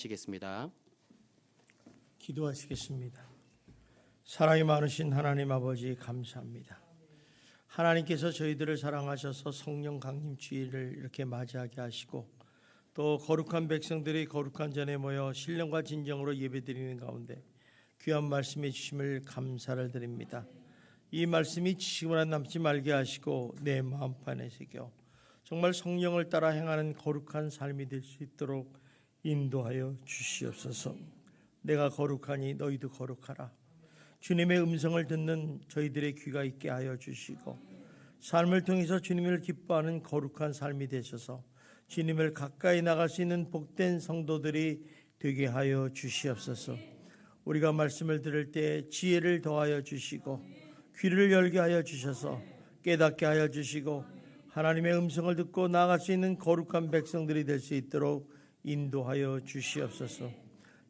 시겠습니다. 기도하시겠습니다. 사랑이 많으신 하나님 아버지 감사합니다. 하나님께서 저희들을 사랑하셔서 성령 강림 주일을 이렇게 맞이하게 하시고 또 거룩한 백성들이 거룩한 전에 모여 신령과 진정으로 예배드리는 가운데 귀한 말씀해 주심을 감사를 드립니다. 이 말씀이 지식으로 남지 말게 하시고 내 마음판에 새겨 정말 성령을 따라 행하는 거룩한 삶이 될 수 있도록 인도하여 주시옵소서. 내가 거룩하니 너희도 거룩하라. 주님의 음성을 듣는 저희들의 귀가 있게 하여 주시고 삶을 통해서 주님을 기뻐하는 거룩한 삶이 되셔서 주님을 가까이 나갈 수 있는 복된 성도들이 되게 하여 주시옵소서. 우리가 말씀을 들을 때 지혜를 더하여 주시고 귀를 열게 하여 주셔서 깨닫게 하여 주시고 하나님의 음성을 듣고 나아갈 수 있는 거룩한 백성들이 될 수 있도록 인도하여 주시옵소서.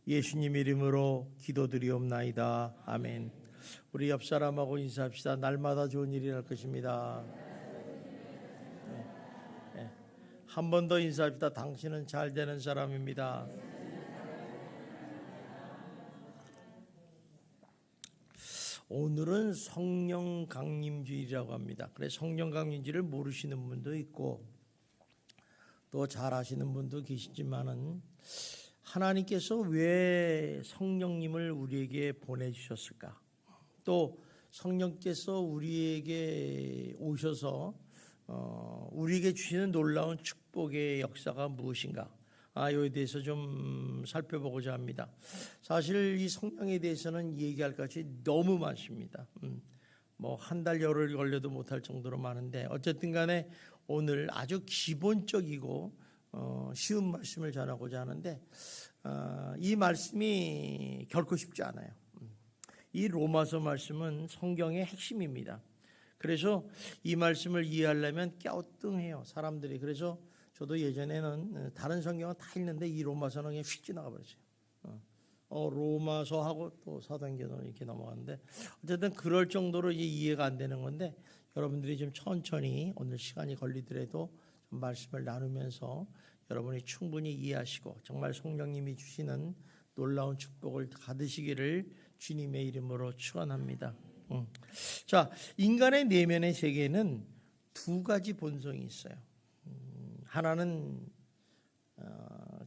예수님 이름으로 기도드리옵나이다. 아멘. 우리 옆 사람하고 인사합시다. 날마다 좋은 일이 날 것입니다. 한 번 더 인사합시다. 당신은 잘 되는 사람입니다. 오늘은 성령 강림주일이라고 합니다. 그래서 성령 강림주일을 모르시는 분도 있고 또 잘 아시는 분도 계시지만은 하나님께서 왜 성령님을 우리에게 보내주셨을까? 또 성령께서 우리에게 오셔서 우리에게 주시는 놀라운 축복의 역사가 무엇인가? 이에 대해서 좀 살펴보고자 합니다. 사실 이 성령에 대해서는 얘기할 것이 너무 많습니다. 뭐 한 달 열흘 걸려도 못할 정도로 많은데 어쨌든 간에 오늘 아주 기본적이고 쉬운 말씀을 전하고자 하는데 이 말씀이 결코 쉽지 않아요. 이 로마서 말씀은 성경의 핵심입니다. 그래서 이 말씀을 이해하려면 갸우뚱해요, 사람들이. 그래서 저도 예전에는 다른 성경은 다 읽는데 이 로마서는 그냥 휙 지나가 버렸어요. 로마서하고 또 사도행전은 이렇게 넘어갔는데 어쨌든 그럴 정도로 이해가 안 되는 건데 여러분들이 좀 천천히 오늘 시간이 걸리더라도 좀 말씀을 나누면서 여러분이 충분히 이해하시고 정말 성령님이 주시는 놀라운 축복을 받으시기를 주님의 이름으로 축원합니다. 자, 인간의 내면의 세계는 두 가지 본성이 있어요. 하나는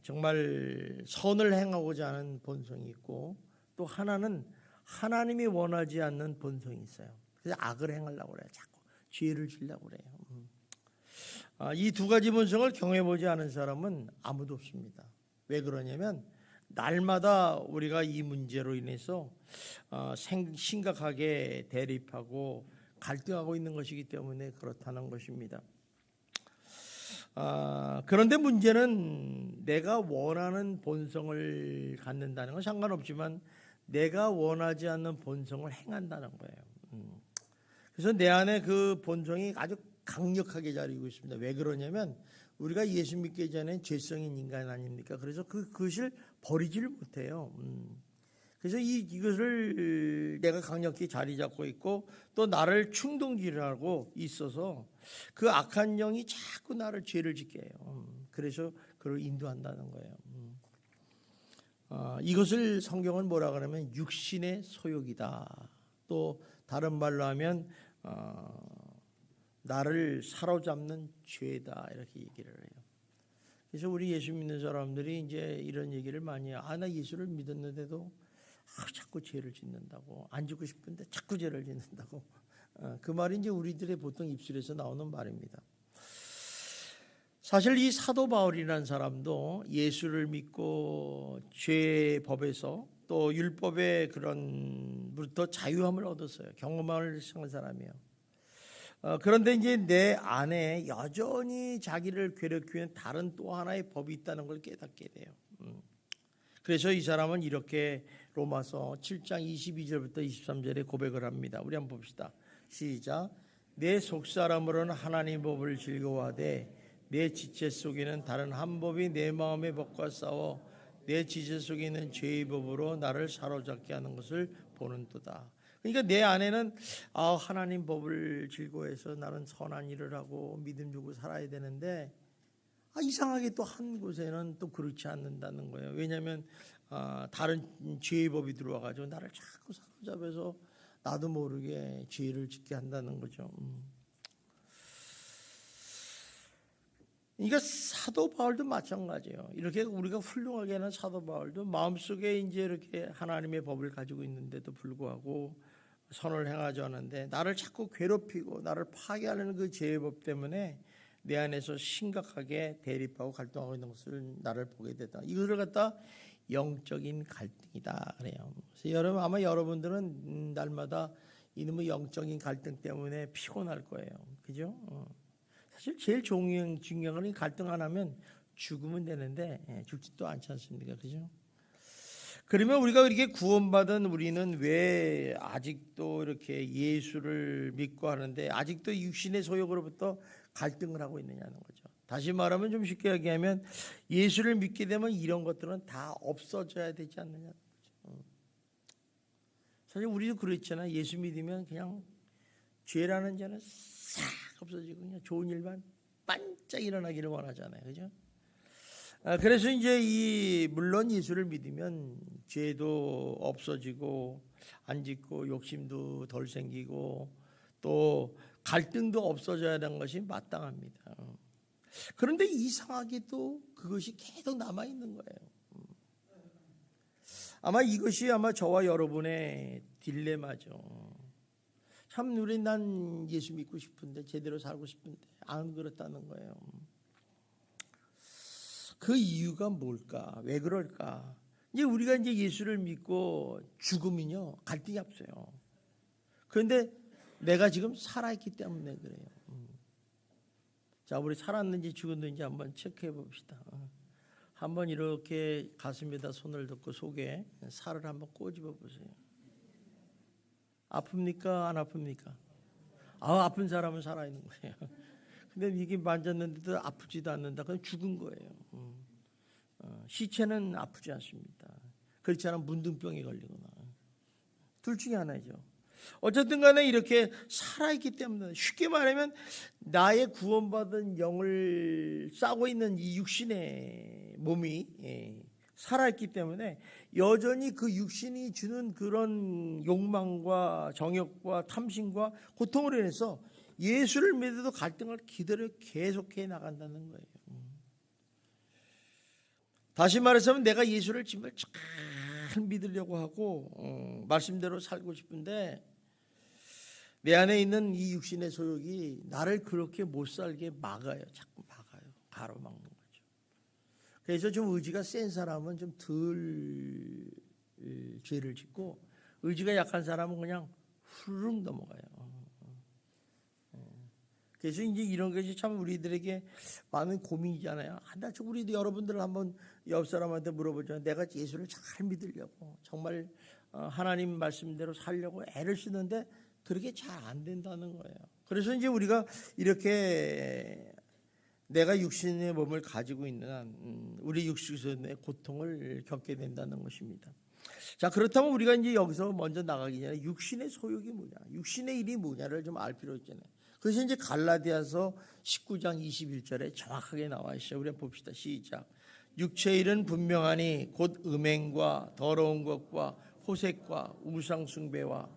정말 선을 행하고자 하는 본성이 있고 또 하나는 하나님이 원하지 않는 본성이 있어요. 그래서 악을 행하려고 그래요. 자꾸 죄를 지려고 그래요. 이 두 가지 본성을 경험해보지 않은 사람은 아무도 없습니다. 왜 그러냐면 날마다 우리가 이 문제로 인해서 심각하게 대립하고 갈등하고 있는 것이기 때문에 그렇다는 것입니다. 그런데 문제는 내가 원하는 본성을 갖는다는 건 상관없지만 내가 원하지 않는 본성을 행한다는 거예요. 그래서 내 안에 그 본성이 아주 강력하게 자리고 있습니다. 왜 그러냐면 우리가 예수 믿기 전에 죄성인 인간 아닙니까? 그래서 그것을 버리지를 못해요. 그래서 이것을 내가 강력히 자리 잡고 있고 또 나를 충동질하고 있어서 그 악한 영이 자꾸 나를 죄를 짓게 해요. 그래서 그를 인도한다는 거예요. 이것을 성경은 뭐라 그러면 육신의 소욕이다. 또 다른 말로 하면 나를 사로잡는 죄다 이렇게 얘기를 해요. 그래서 우리 예수 믿는 사람들이 이제 이런 얘기를 많이 해요. 나 예수를 믿었는데도 자꾸 죄를 짓는다고. 안 죽고 싶은데 자꾸 죄를 짓는다고. 그 말이 이제 우리들의 보통 입술에서 나오는 말입니다. 사실 이 사도 바울이라는 사람도 예수를 믿고 죄의 법에서 또 율법의 그런부터 자유함을 얻었어요. 경험을 한 사람이에요. 그런데 이제 내 안에 여전히 자기를 괴롭히는 있는 다른 또 하나의 법이 있다는 걸 깨닫게 돼요. 그래서 이 사람은 이렇게 로마서 7장 22절부터 23절에 고백을 합니다. 우리 한번 봅시다. 시작. 내 속사람으로는 하나님 법을 즐거워하되 내 지체 속에는 다른 한 법이 내 마음의 법과 싸워 내 지체 속에 있는 죄의 법으로 나를 사로잡게 하는 것을 보는도다. 그러니까 내 안에는 하나님 법을 즐거워해서 나는 선한 일을 하고 믿음 주고 살아야 되는데 이상하게 또 한 곳에는 또 그렇지 않는다는 거예요. 왜냐하면 다른 죄의 법이 들어와가지고 나를 자꾸 사로잡아서 나도 모르게 죄를 짓게 한다는 거죠. 그러니까 사도 바울도 마찬가지예요. 이렇게 우리가 훌륭하게 하는 사도 바울도 마음속에 이제 이렇게 하나님의 법을 가지고 있는데도 불구하고 선을 행하지 않는데 나를 자꾸 괴롭히고 나를 파괴하려는 그 죄의 법 때문에 내 안에서 심각하게 대립하고 갈등하고 있는 것을 나를 보게 되다. 이것을 갖다 영적인 갈등이다 그래요. 그래서 여러분 아마 여러분들은 날마다 이놈의 영적인 갈등 때문에 피곤할 거예요. 그죠? 사실 제일 중요한 건 갈등 안 하면 죽으면 되는데 죽지도 않지 않습니까? 그죠? 그러면 우리가 이렇게 구원받은 우리는 왜 아직도 이렇게 예수를 믿고 하는데 아직도 육신의 소욕으로부터 갈등을 하고 있느냐는 거죠. 다시 말하면 좀 쉽게 얘기하면 예수를 믿게 되면 이런 것들은 다 없어져야 되지 않느냐는 거죠. 사실 우리도 그렇잖아요. 예수 믿으면 그냥 죄라는 자는 싹 없어지고 그냥 좋은 일만 반짝 일어나기를 원하잖아요. 그죠? 그래서 이제 물론 예수를 믿으면 죄도 없어지고 안 짓고 욕심도 덜 생기고 또 갈등도 없어져야 하는 것이 마땅합니다. 그런데 이상하게도 그것이 계속 남아 있는 거예요. 아마 이것이 저와 여러분의 딜레마죠. 참 난 예수 믿고 싶은데 제대로 살고 싶은데 안 그렇다는 거예요. 그 이유가 뭘까? 왜 그럴까? 이제 우리가 이제 예수를 믿고 죽으면요 갈등이 없어요. 그런데 내가 지금 살아있기 때문에 그래요. 자, 우리 살았는지 죽었는지 한번 체크해 봅시다. 한번 이렇게 가슴에다 손을 넣고 속에 살을 한번 꼬집어 보세요. 아픕니까? 안 아픕니까? 아픈 사람은 살아있는 거예요. 근데 이게 만졌는데도 아프지도 않는다. 그럼 죽은 거예요. 시체는 아프지 않습니다. 그렇지 않으면 문둥병에 걸리거나 둘 중에 하나죠. 어쨌든 간에 이렇게 살아있기 때문에 쉽게 말하면 나의 구원받은 영을 싸고 있는 이 육신의 몸이 살아있기 때문에 여전히 그 육신이 주는 그런 욕망과 정욕과 탐심과 고통으로 인해서 예수를 믿어도 갈등을 기대로 계속해 나간다는 거예요. 다시 말해서 내가 예수를 정말 잘 믿으려고 하고 말씀대로 살고 싶은데 내 안에 있는 이 육신의 소욕이 나를 그렇게 못 살게 막아요. 자꾸 막아요. 가로막는 거죠. 그래서 좀 의지가 센 사람은 좀 덜 죄를 짓고 의지가 약한 사람은 그냥 후루룩 넘어가요. 그래서 이제 이런 것이 참 우리들에게 많은 고민이잖아요. 우리도 여러분들 한번 옆 사람한테 물어보죠. 내가 예수를 잘 믿으려고 정말 하나님 말씀대로 살려고 애를 쓰는데 그렇게 잘 안 된다는 거예요. 그래서 이제 우리가 이렇게 내가 육신의 몸을 가지고 있는 한 우리 육신의 고통을 겪게 된다는 것입니다. 자, 그렇다면 우리가 이제 여기서 먼저 나가기 전에 육신의 소욕이 뭐냐, 육신의 일이 뭐냐를 좀 알 필요 있잖아요. 그래서 이제 갈라디아서 19장 21절에 정확하게 나와 있어요. 우리 봅시다. 시작. 육체의 일은 분명하니 곧 음행과 더러운 것과 호색과 우상 숭배와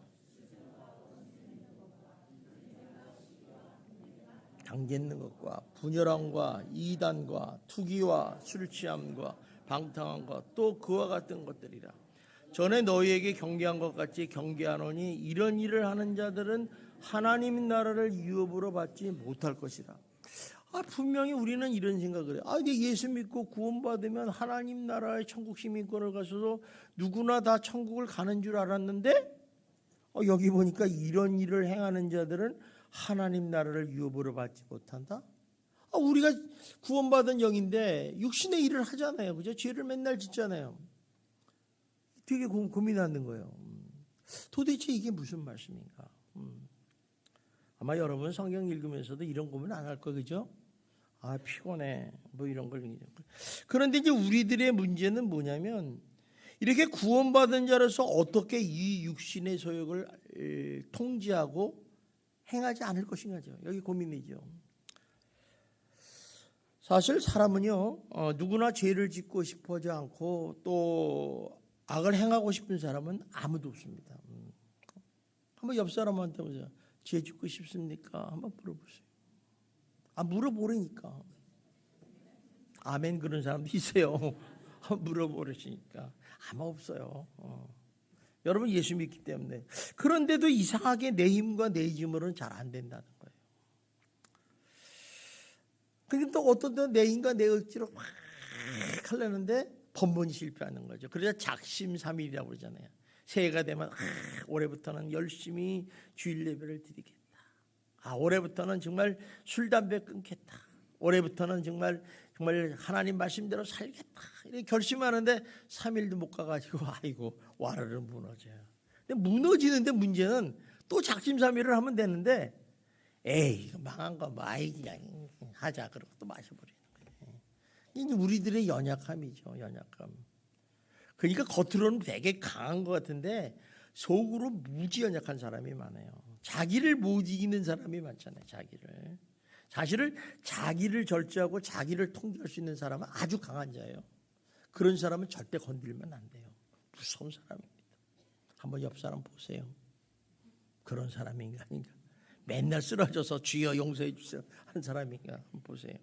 당짓는 것과 분열함과 이단과 투기와 술 취함과 방탕함과 또 그와 같은 것들이라. 전에 너희에게 경계한 것 같이 경계하노니 이런 일을 하는 자들은 하나님 나라를 유업으로 받지 못할 것이라. 분명히 우리는 이런 생각을 해요. 이제 예수 믿고 구원받으면 하나님 나라의 천국 시민권을 가져서 누구나 다 천국을 가는 줄 알았는데 여기 보니까 이런 일을 행하는 자들은 하나님 나라를 유업으로 받지 못한다. 우리가 구원받은 영인데 육신의 일을 하잖아요. 그죠? 죄를 맨날 짓잖아요. 되게 고민하는 거예요. 도대체 이게 무슨 말씀인가? 아마 여러분 성경 읽으면서도 이런 고민 안 할 거, 그죠? 피곤해. 뭐 이런 걸. 그런데 이제 우리들의 문제는 뭐냐면 이렇게 구원받은 자로서 어떻게 이 육신의 소욕을 통제하고 행하지 않을 것인가죠. 여기 고민이죠. 사실 사람은요, 누구나 죄를 짓고 싶어하지 않고 또 악을 행하고 싶은 사람은 아무도 없습니다. 한번 옆 사람한테 보세요. 죄 짓고 싶습니까? 한번 물어보세요. 물어보라니까. 아멘 그런 사람도 있어요. 물어보시니까 아마 없어요. 여러분 예수 믿기 때문에. 그런데도 이상하게 내 힘과 내 힘으로는 잘 안 된다는 거예요. 근데 또 어떤 때는 내 힘과 내 억지로 막 하려는데 번번이 실패하는 거죠. 그래서 작심삼일이라고 그러잖아요. 새해가 되면 올해부터는 열심히 주일 예배를 드리겠다. 올해부터는 정말 술 담배 끊겠다. 올해부터는 정말 하나님 말씀대로 살겠다. 이렇게 결심하는데 3일도 못 가가지고 아이고 와르르 무너져요. 근데 무너지는데 문제는 또 작심삼일을 하면 되는데 에이 이거 망한 거 아이 그냥 하자 그러고 또 마셔버리는 거예요. 이게 우리들의 연약함이죠. 연약함. 그러니까 겉으로는 되게 강한 것 같은데 속으로 무지 연약한 사람이 많아요. 자기를 못 이기는 사람이 많잖아요. 자기를 절제하고 자기를 통제할 수 있는 사람은 아주 강한 자예요. 그런 사람은 절대 건들면 안 돼요. 무서운 사람입니다. 한번 옆 사람 보세요. 그런 사람인가 아닌가. 맨날 쓰러져서 주여 용서해 주세요 하는 사람인가 한번 보세요.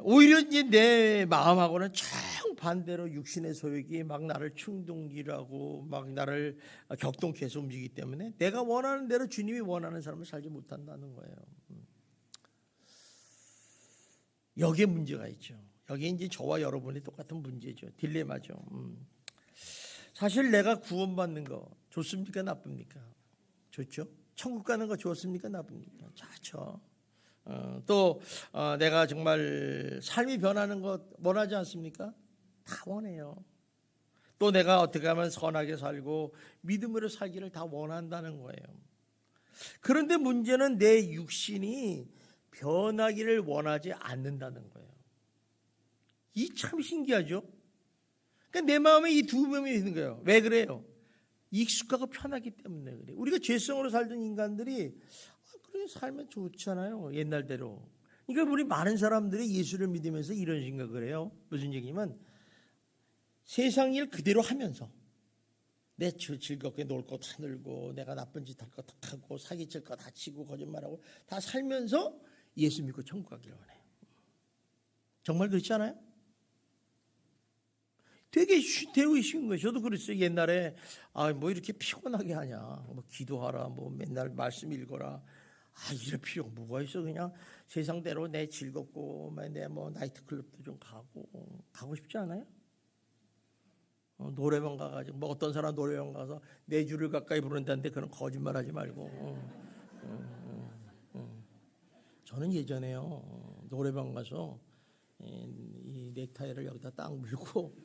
오히려 이제 내 마음하고는 정반대로 육신의 소욕이 막 나를 충동질하고 막 나를 격동케 해서 움직이기 때문에 내가 원하는 대로 주님이 원하는 삶을 살지 못한다는 거예요. 여기에 문제가 있죠. 여기에 이제 저와 여러분이 똑같은 문제죠. 딜레마죠. 사실 내가 구원받는 거 좋습니까 나쁩니까? 좋죠. 천국 가는 거 좋습니까 나쁩니까? 좋죠. 또 내가 정말 삶이 변하는 것 원하지 않습니까? 다 원해요. 또 내가 어떻게 하면 선하게 살고 믿음으로 살기를 다 원한다는 거예요. 그런데 문제는 내 육신이 변하기를 원하지 않는다는 거예요. 이 참 신기하죠? 그러니까 내 마음에 이 두 몸이 있는 거예요. 왜 그래요? 익숙하고 편하기 때문에 그래요. 우리가 죄성으로 살던 인간들이 그래 살면 좋잖아요. 옛날대로. 그러니까 우리 많은 사람들이 예수를 믿으면서 이런 생각을 해요. 무슨 얘기냐면 세상 일 그대로 하면서 내 즐겁게 놀 거 다 놀고 내가 나쁜 짓 할 거 다 하고 사기칠 거 다 치고 거짓말하고 다 살면서 예수 믿고 천국 가기를 원해요. 정말 그렇지 않아요? 되게 쉬운 거예요. 저도 그랬어요. 옛날에 뭐 이렇게 피곤하게 하냐. 뭐 기도하라. 뭐 맨날 말씀 읽어라. 이럴 필요가 뭐가 있어. 그냥 세상대로 내 즐겁고 내 뭐 나이트클럽도 좀 가고 싶지 않아요? 노래방 가가지고 뭐 어떤 사람 노래방 가서 내 주를 가까이 부른다는데 그런 거짓말하지 말고. 저는 예전에요 노래방 가서 이 넥타이를 여기다 딱 물고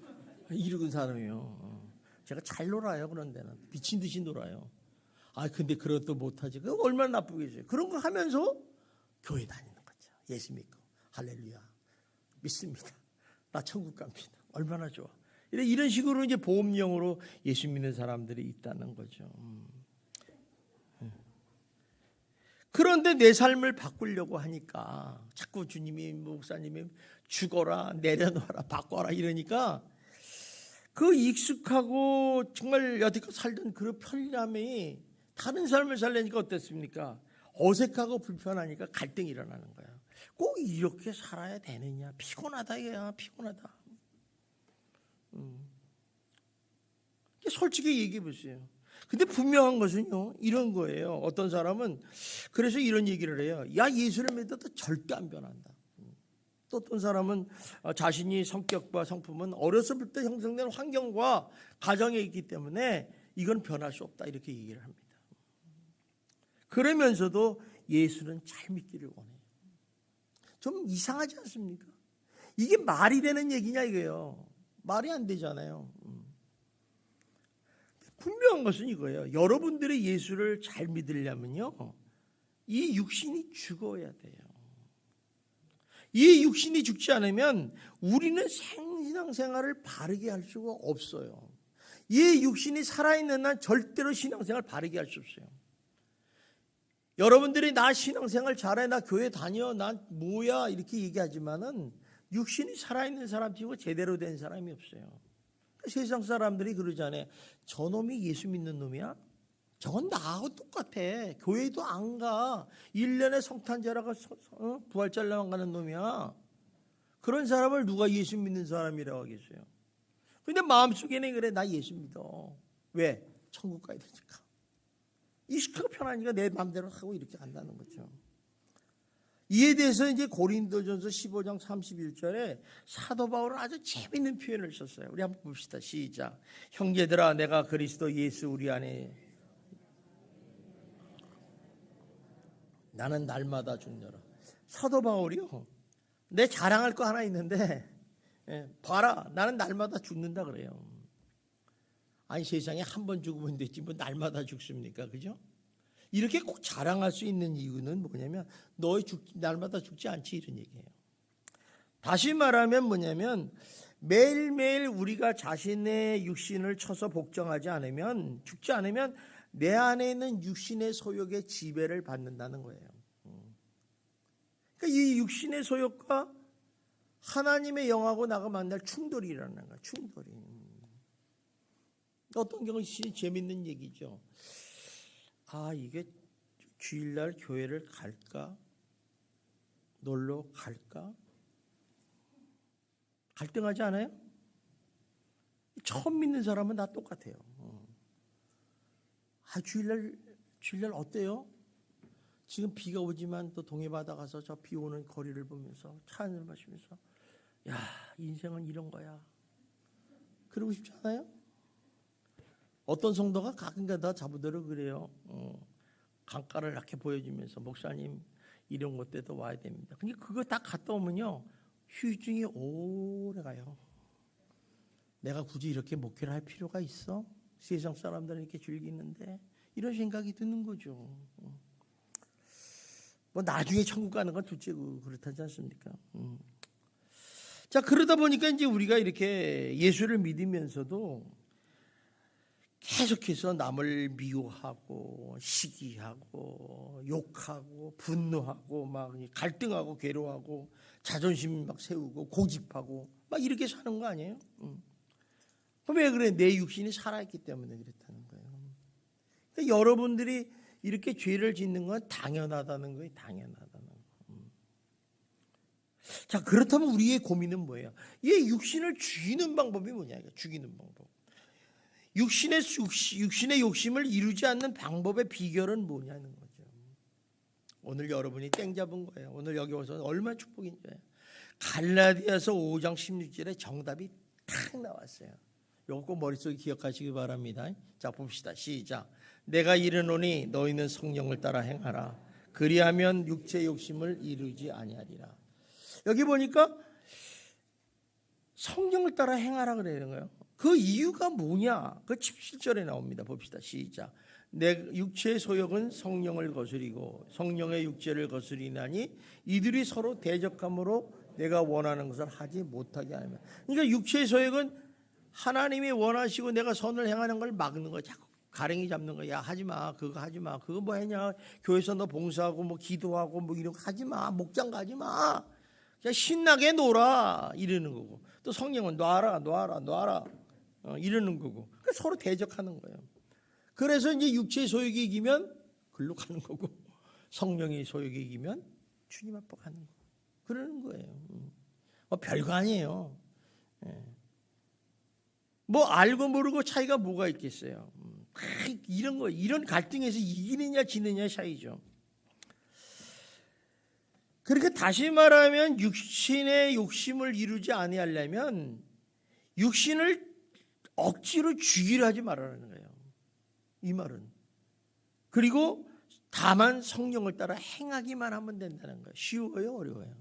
이러는 사람이에요. 제가 잘 놀아요. 그런 데는 미친 듯이 놀아요. 근데 그런 것도 못하지. 그거 얼마나 나쁘겠어요. 그런 거 하면서 교회 다니는 거죠. 예수 믿고 할렐루야 믿습니다. 나 천국 갑니다. 얼마나 좋아. 이런 식으로 이제 보험용으로 예수 믿는 사람들이 있다는 거죠. 그런데 내 삶을 바꾸려고 하니까 자꾸 주님이 목사님이 죽어라 내려놓아라 바꿔라 이러니까 그 익숙하고 정말 여태껏 살던 그 편리함이 다른 삶을 살려니까 어땠습니까? 어색하고 불편하니까 갈등이 일어나는 거야. 꼭 이렇게 살아야 되느냐? 피곤하다 이거야. 피곤하다. 솔직히 얘기해 보세요. 근데 분명한 것은요 이런 거예요. 어떤 사람은 그래서 이런 얘기를 해요. 야 예수를 믿어도 절대 안 변한다. 또 어떤 사람은 자신이 성격과 성품은 어렸을 때 형성된 환경과 가정에 있기 때문에 이건 변할 수 없다 이렇게 얘기를 합니다. 그러면서도 예수는 잘 믿기를 원해요. 좀 이상하지 않습니까? 이게 말이 되는 얘기냐 이거예요. 말이 안 되잖아요. 분명한 것은 이거예요. 여러분들이 예수를 잘 믿으려면요 이 육신이 죽어야 돼요. 이 육신이 죽지 않으면 우리는 신앙생활을 바르게 할 수가 없어요. 이 육신이 살아있는 한 절대로 신앙생활을 바르게 할 수 없어요. 여러분들이 나 신앙생활 잘해, 나 교회 다녀, 난 뭐야 이렇게 얘기하지만은 육신이 살아있는 사람 치고 제대로 된 사람이 없어요. 세상 사람들이 그러잖아요. 저놈이 예수 믿는 놈이야? 저건 나하고 똑같아. 교회도 안 가. 1년에 성탄절하고 부활절만 가는 놈이야. 그런 사람을 누가 예수 믿는 사람이라고 하겠어요. 근데 마음속에는 그래, 나 예수 믿어. 왜? 천국 가야 되니까. 익숙하고 편하니까 내 마음대로 하고 이렇게 간다는 거죠. 이에 대해서 이제 고린도전서 15장 31절에 사도 바울은 아주 재밌는 표현을 썼어요. 우리 한번 봅시다. 시작. 형제들아, 내가 그리스도 예수 우리 안에 나는 날마다 죽노라. 사도 바울이요, 내 자랑할 거 하나 있는데 봐라, 나는 날마다 죽는다 그래요. 아니, 세상에 한 번 죽으면 됐지 뭐 날마다 죽습니까? 그죠? 이렇게 꼭 자랑할 수 있는 이유는 뭐냐면 너희 날마다 죽지 않지, 이런 얘기예요. 다시 말하면 뭐냐면 매일매일 우리가 자신의 육신을 쳐서 복종하지 않으면, 죽지 않으면 내 안에 있는 육신의 소욕의 지배를 받는다는 거예요. 그러니까 이 육신의 소욕과 하나님의 영하고 나가 만날 충돌이라는 거예요. 충돌이. 어떤 경우 재밌는 얘기죠. 아, 이게 주일날 교회를 갈까? 놀러 갈까? 갈등하지 않아요? 처음 믿는 사람은 다 똑같아요. 아, 주일날 어때요? 지금 비가 오지만 또 동해바다 가서 저 비 오는 거리를 보면서 차 한잔 마시면서, 야, 인생은 이런 거야. 그러고 싶지 않아요? 어떤 성도가 가끔가다 자부대로 그래요. 강가를 이렇게 보여주면서, 목사님 이런 것 때도 와야 됩니다. 근데 그거 다 갔다 오면요, 휴증이 오래 가요. 내가 굳이 이렇게 목회를 할 필요가 있어? 세상 사람들은 이렇게 즐기는데, 이런 생각이 드는 거죠. 뭐 나중에 천국 가는 건 둘째고 그렇다지 않습니까? 자, 그러다 보니까 이제 우리가 이렇게 예수를 믿으면서도 계속해서 남을 미워하고 시기하고 욕하고 분노하고 막 갈등하고 괴로워하고 자존심 막 세우고 고집하고 막 이렇게 사는 거 아니에요? 그럼 왜 그래? 내 육신이 살아있기 때문에 그렇다는 거예요. 그러니까 여러분들이 이렇게 죄를 짓는 건 당연하다는 거예요. 당연하다는 거예요. 자, 그렇다면 우리의 고민은 뭐예요? 이 육신을 죽이는 방법이 뭐냐? 죽이는 방법. 육신의 욕심을 이루지 않는 방법의 비결은 뭐냐는 거죠. 오늘 여러분이 땡 잡은 거예요. 오늘 여기 와서 얼마나 축복인지. 갈라디아서 5장 16절에 정답이 탁 나왔어요. 이거 꼭 머릿속에 기억하시기 바랍니다. 자, 봅시다. 시작. 내가 이르노니 너희는 성령을 따라 행하라. 그리하면 육체 욕심을 이루지 아니하리라. 여기 보니까 성령을 따라 행하라 그러는 거예요. 그 이유가 뭐냐? 그 17절에 나옵니다. 봅시다. 시작. 내 육체의 소욕은 성령을 거스리고 성령의 육체를 거스리나니 이들이 서로 대적함으로 내가 원하는 것을 하지 못하게 하면. 그러니까 육체의 소욕은 하나님이 원하시고 내가 선을 행하는 걸 막는 거야. 자꾸 가랭이 잡는 거야. 야, 하지 마. 그거 하지 마. 그거 뭐 했냐? 교회에서 너 봉사하고 뭐 기도하고 뭐 이런 거 하지 마. 목장 가지 마. 그냥 신나게 놀아. 이러는 거고. 또 성령은 놔라. 이러는 거고. 그러니까 서로 대적하는 거예요. 그래서 이제 육체의 소욕이 이기면 글로 가는 거고, 성령의 소욕이 이기면 주님 앞에 가는 거고. 그러는 거예요. 별거 아니에요. 뭐 알고 모르고 차이가 뭐가 있겠어요. 이런 거, 이런 갈등에서 이기느냐 지느냐 차이죠. 그러니까 다시 말하면 육신의 욕심을 이루지 아니하려면 육신을 억지로 죽이려 하지 말라는 거예요. 이 말은. 그리고 다만 성령을 따라 행하기만 하면 된다는 거예요. 쉬워요, 어려워요?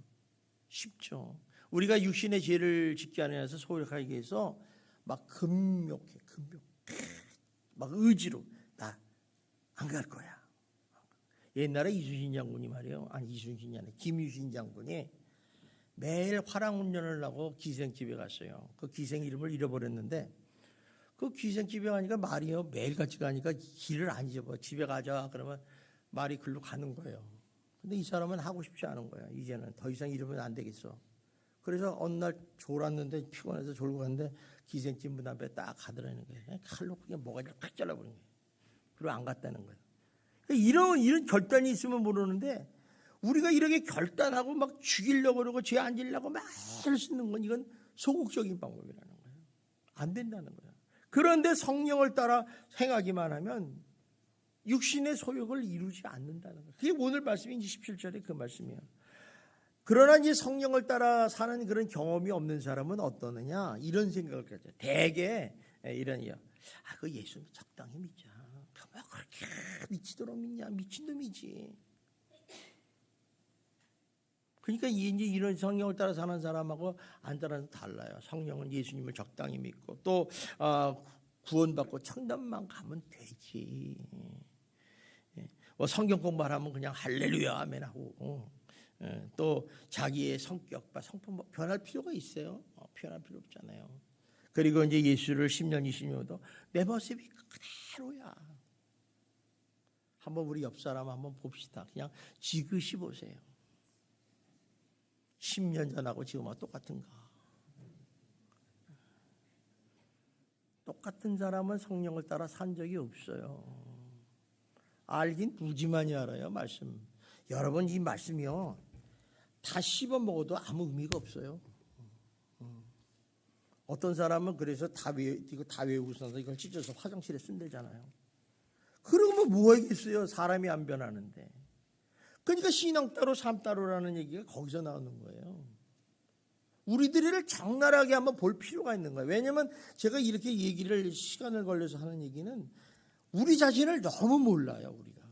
쉽죠. 우리가 육신의 죄를 짓지 않아서 소홀하게 위해서 막 금욕해. 막 의지로 나 안 갈 거야. 옛날에 이순신 장군이 말이에요. 아니, 이순신이 아니라 김유신 장군이 매일 화랑운전을 하고 기생집에 갔어요. 그 기생 이름을 잃어버렸는데, 그 기생집에 가니까 말이요, 매일같이 가니까 길을 안 잊어버. 집에 가자 그러면 말이 글로 가는 거예요. 근데 이 사람은 하고 싶지 않은 거야. 이제는 더 이상 이러면 안 되겠어. 그래서 어느 날 졸았는데 피곤해서 졸고 갔는데 기생집 문 앞에 딱 가더라는 거예요. 칼로 그냥 모가지를 팍 잘라버린 거예요. 그리고 안 갔다는 거예요. 그러니까 이런 결단이 있으면 모르는데 우리가 이렇게 결단하고 막 죽이려고 그러고 죄 안 지려고 막 쓰는 건 이건 소극적인 방법이라는 거예요. 안 된다는 거예요. 그런데 성령을 따라 행하기만 하면 육신의 소욕을 이루지 않는다는 거예요. 그게 오늘 말씀이 17절에 그 말씀이에요. 그러나 이제 성령을 따라 사는 그런 경험이 없는 사람은 어떠느냐 이런 생각을 가져요. 대개 이런이요. 그 예수 적당히 믿자. 뭐 그렇게 미치도록 믿냐? 미친놈이지. 그러니까 이제 이런 성령을 따라 사는 사람하고 안 따라서 달라요. 성령은 예수님을 적당히 믿고 또 구원받고 천당만 가면 되지. 성경 공부를 하면 그냥 할렐루야 아멘 하고 또 자기의 성격과 성품 변할 필요가 있어요? 변할 필요 없잖아요. 그리고 이제 예수를 10년 20년도 내 모습이 그대로야. 한번 우리 옆 사람 한번 봅시다. 그냥 지그시 보세요. 10년 전하고 지금하고 똑같은가? 똑같은 사람은 성령을 따라 산 적이 없어요. 알긴 무지만이 알아요. 말씀. 여러분 이 말씀이요. 다 씹어 먹어도 아무 의미가 없어요. 어떤 사람은 그래서 이거 다 외우고서 이걸 찢어서 화장실에 쓴대잖아요. 그러면 뭐 하겠어요? 사람이 안 변하는데. 그러니까 신앙 따로 삶 따로라는 얘기가 거기서 나오는 거예요. 우리들을 적나라하게 한번 볼 필요가 있는 거예요. 왜냐하면 제가 이렇게 얘기를 시간을 걸려서 하는 얘기는 우리 자신을 너무 몰라요. 우리가.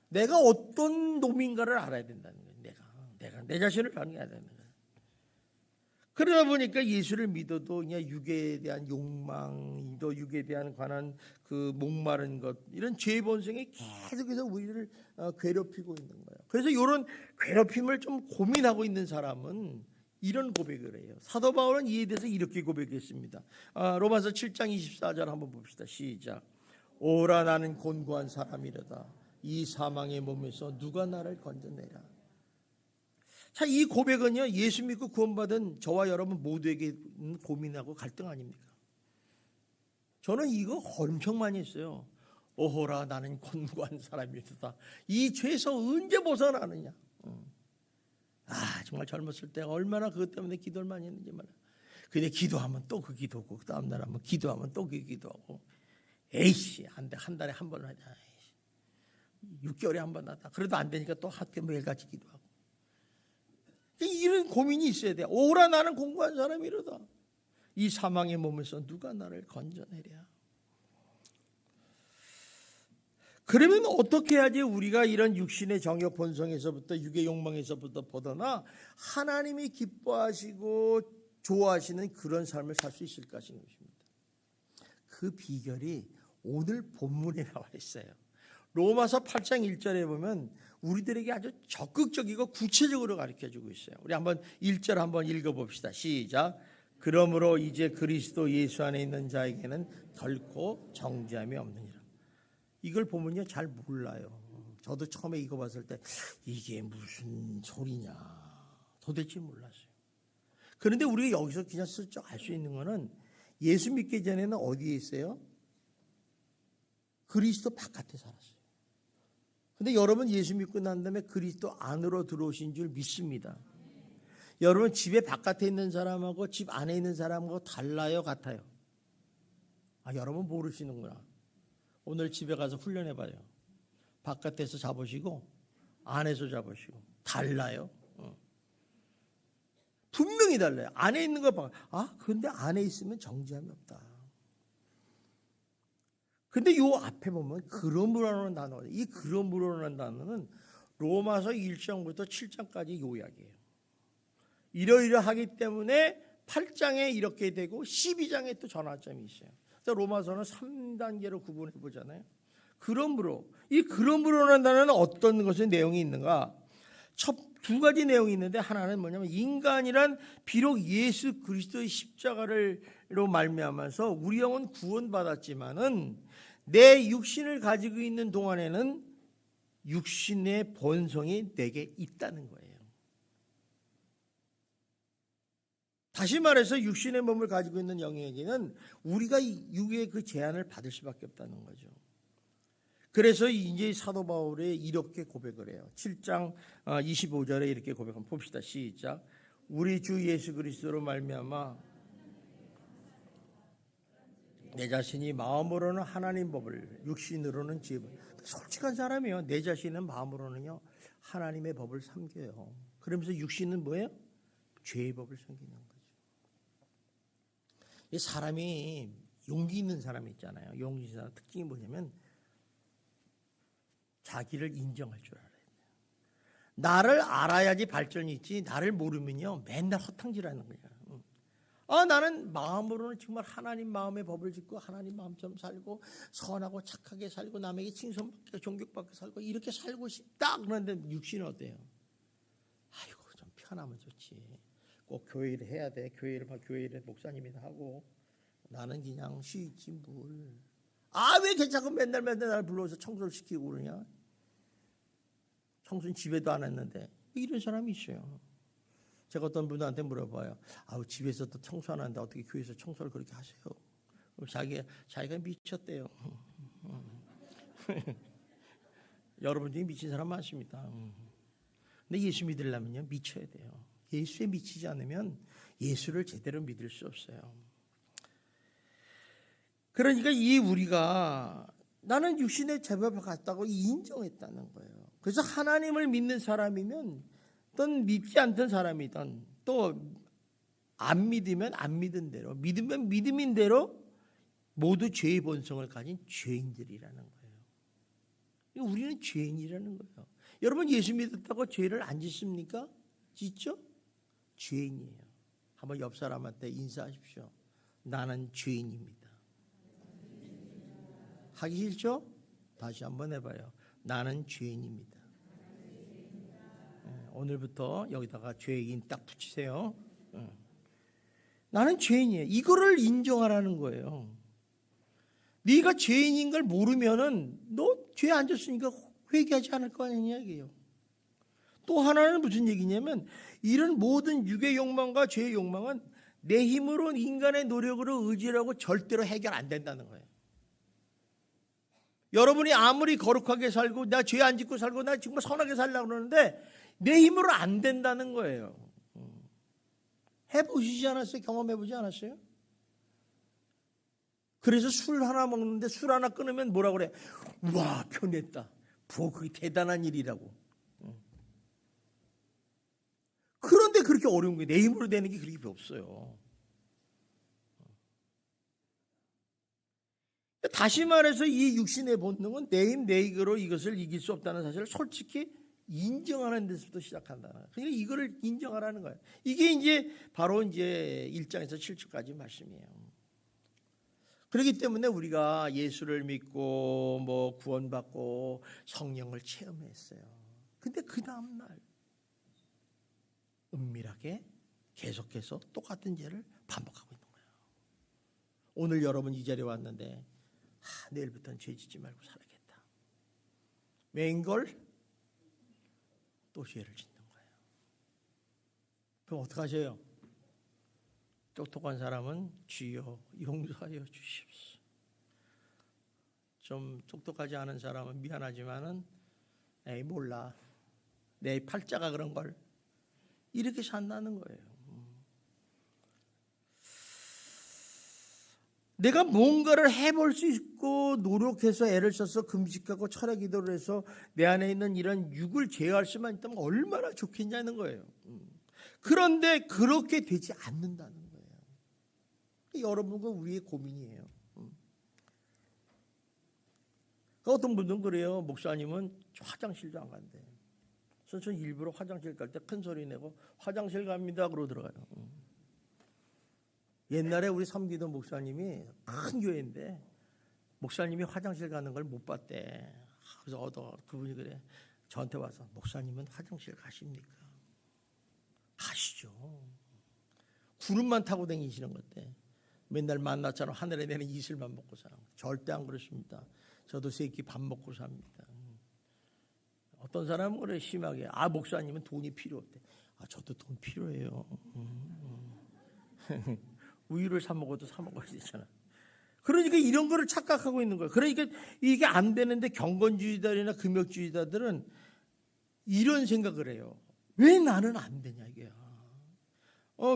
내가 어떤 놈인가를 알아야 된다는 거예요. 내가 내 자신을 알아야 되는 거예요. 그러다 보니까 예수를 믿어도 그냥 육에 대한 욕망, 또 육에 대한 관한 그 목마른 것 이런 죄 본성이 계속해서 우리를 괴롭히고 있는 거예요. 그래서 이런 괴롭힘을 좀 고민하고 있는 사람은 이런 고백을 해요. 사도 바울은 이에 대해서 이렇게 고백했습니다. 로마서 7장 24절 한번 봅시다. 시작. 오라 나는 곤고한 사람이로다. 이 사망의 몸에서 누가 나를 건져내라. 자, 이 고백은요, 예수 믿고 구원받은 저와 여러분 모두에게 고민하고 갈등 아닙니까? 저는 이거 엄청 많이 했어요. 오호라 나는 곤고한 사람이다. 이 죄에서 언제 벗어나느냐. 정말 젊었을 때 얼마나 그것 때문에 기도를 많이 했는지 말이야. 근데 기도하면 또 그 기도하고 그 다음날 하면 기도하면 또 그 기도하고 에이씨 안 돼. 한 달에 한 번 하자. 6개월에 한 번 하다. 그래도 안 되니까 또 학교 매일같이 기도하고. 이런 고민이 있어야 돼. 오라 나는 공부한 사람이로다. 이 사망의 몸에서 누가 나를 건져내랴. 그러면 어떻게 해야지 우리가 이런 육신의 정욕 본성에서부터 육의 욕망에서부터 벗어나 하나님이 기뻐하시고 좋아하시는 그런 삶을 살 수 있을까 하는 것입니다. 그 비결이 오늘 본문에 나와 있어요. 로마서 8장 1절에 보면 우리들에게 아주 적극적이고 구체적으로 가르쳐주고 있어요. 우리 한번 1절 한번 읽어봅시다. 시작. 그러므로 이제 그리스도 예수 안에 있는 자에게는 결코 정죄함이 없느니라. 이걸 보면요 잘 몰라요. 저도 처음에 이거 봤을 때 이게 무슨 소리냐 도대체 몰랐어요. 그런데 우리가 여기서 그냥 슬쩍 알 수 있는 거는 예수 믿기 전에는 어디에 있어요? 그리스도 바깥에 살았어요. 근데 여러분 예수 믿고 난 다음에 그리스도 안으로 들어오신 줄 믿습니다. 여러분 집에 바깥에 있는 사람하고 집 안에 있는 사람하고 달라요, 같아요? 여러분 모르시는구나. 오늘 집에 가서 훈련해봐요. 바깥에서 잡으시고 안에서 잡으시고 달라요. 분명히 달라요. 안에 있는 거 봐. 근데 안에 있으면 정죄함이 없다. 근데 요 앞에 보면 그러므로라는 단어, 이 그러므로라는 단어는 로마서 1장부터 7장까지 요약이에요. 이러이러하기 때문에 8장에 이렇게 되고 12장에 또 전환점이 있어요. 로마서는 3단계로 구분해 보잖아요. 그러므로 이 그러므로라는 단어는 어떤 것의 내용이 있는가? 두 가지 내용이 있는데 하나는 뭐냐면 인간이란 비록 예수 그리스도의 십자가로 말미암아서 우리 영은 구원받았지만은 내 육신을 가지고 있는 동안에는 육신의 본성이 내게 있다는 거예요. 다시 말해서 육신의 몸을 가지고 있는 영에게는 우리가 육의 그 제한을 받을 수밖에 없다는 거죠. 그래서 이제 사도 바울이 이렇게 고백을 해요. 7장 25절에 이렇게 고백합니다. 봅시다. 시작. 우리 주 예수 그리스도로 말미암아 내 자신이 마음으로는 하나님 법을 육신으로는 죄 법을. 솔직한 사람이요. 내 자신은 마음으로는요 하나님의 법을 섬겨요. 그러면서 육신은 뭐예요? 죄의 법을 섬기는 거죠. 이 사람이 용기 있는 사람이 있잖아요. 용기 있는 사람 특징이 뭐냐면 자기를 인정할 줄 알아요. 나를 알아야지 발전이 있지 나를 모르면요 맨날 허탕질하는 거야. 나는 마음으로는 정말 하나님 마음의 법을 짓고 하나님 마음처럼 살고 선하고 착하게 살고 남에게 칭송받고 존경받고 살고 이렇게 살고 싶다. 그런데 육신은 어때요? 아이고 좀 편하면 좋지. 꼭 교회를 해야 돼. 교회를 목사님이 하고 나는 그냥 쉬지 뭘. 왜 괜찮고 맨날 날 불러서 청소를 시키고 그러냐? 청소는 집에도 안 했는데 이런 사람이 있어요. 제가 어떤 분한테 물어봐요. 집에서도 청소 안 하는데 어떻게 교회에서 청소를 그렇게 하세요? 자기가 미쳤대요. 여러분 중에 미친 사람 많습니다. 근데 예수 믿으려면요 미쳐야 돼요. 예수에 미치지 않으면 예수를 제대로 믿을 수 없어요. 그러니까 우리가 나는 육신의 제법을 갖다고 인정했다는 거예요. 그래서 하나님을 믿는 사람이면 또 믿지 않던 사람이든 또 안 믿으면 안 믿은 대로 믿으면 믿음인 대로 모두 죄의 본성을 가진 죄인들이라는 거예요. 우리는 죄인이라는 거예요. 여러분 예수 믿었다고 죄를 안 짓습니까? 짓죠? 죄인이에요. 한번 옆 사람한테 인사하십시오. 나는 죄인입니다. 하기 싫죠? 다시 한번 해봐요. 나는 죄인입니다. 오늘부터 여기다가 죄인 딱 붙이세요. 나는 죄인이에요. 이거를 인정하라는 거예요. 네가 죄인인 걸 모르면은 너 죄 안 졌으니까 회개하지 않을 거 아니냐 이게요. 또 하나는 무슨 얘기냐면 이런 모든 육의 욕망과 죄의 욕망은 내 힘으로 인간의 노력으로 의지하고 절대로 해결 안 된다는 거예요. 여러분이 아무리 거룩하게 살고 나 죄 안 짓고 살고 나 정말 선하게 살려고 그러는데 내 힘으로 안 된다는 거예요. 해보시지 않았어요? 경험해보지 않았어요? 그래서 술 하나 먹는데 술 하나 끊으면 뭐라 그래? 와 편했다. 그게 대단한 일이라고. 그런데 그렇게 어려운 거예요. 내 힘으로 되는 게 그렇게 없어요. 다시 말해서 이 육신의 본능은 내 힘, 내 이거로 이것을 이길 수 없다는 사실을 솔직히 인정하는 데서부터 시작한다. 그러니까 이거를 인정하라는 거예요. 이게 이제 바로 이제 1장에서 7절까지 말씀이에요. 그렇기 때문에 우리가 예수를 믿고 뭐 구원받고 성령을 체험했어요. 근데 그 다음 날 은밀하게 계속해서 똑같은 죄를 반복하고 있는 거예요. 오늘 여러분 이 자리에 왔는데 내일부터는 죄 짓지 말고 살아야겠다. 웬걸? 또 죄를 짓는 거예요. 그럼 어떡하세요? 똑똑한 사람은 주여 용서하여 주십시오. 좀 똑똑하지 않은 사람은 미안하지만은 에이 몰라. 내 팔자가 그런 걸 이렇게 산다는 거예요. 내가 뭔가를 해볼 수 있고 노력해서 애를 써서 금식하고 철야 기도를 해서 내 안에 있는 이런 육을 제어할 수만 있다면 얼마나 좋겠냐는 거예요. 그런데 그렇게 되지 않는다는 거예요. 여러분과 우리의 고민이에요. 어떤 분들은 그래요. 목사님은 화장실도 안 간대. 그래서 전 일부러 화장실 갈 때 큰 소리 내고 화장실 갑니다 그러고 들어가요. 옛날에 우리 섬기던 목사님이 큰 교회인데 목사님이 화장실 가는 걸 못 봤대. 그래서 그분이 그래 저한테 와서 목사님은 화장실 가십니까? 가시죠. 구름만 타고 다니시는 건데 맨날 만나처럼 하늘에 내는 이슬만 먹고 사는 절대 안 그렇습니다. 저도 세 끼 밥 먹고 삽니다. 어떤 사람은 그래 심하게 목사님은 돈이 필요 없대. 저도 돈 필요해요. 우유를 사 먹어도 사 먹어야 되잖아. 그러니까 이런 거를 착각하고 있는 거예요. 그러니까 이게 안 되는데 경건주의자들이나 금욕주의자들은 이런 생각을 해요. 왜 나는 안 되냐 이게야.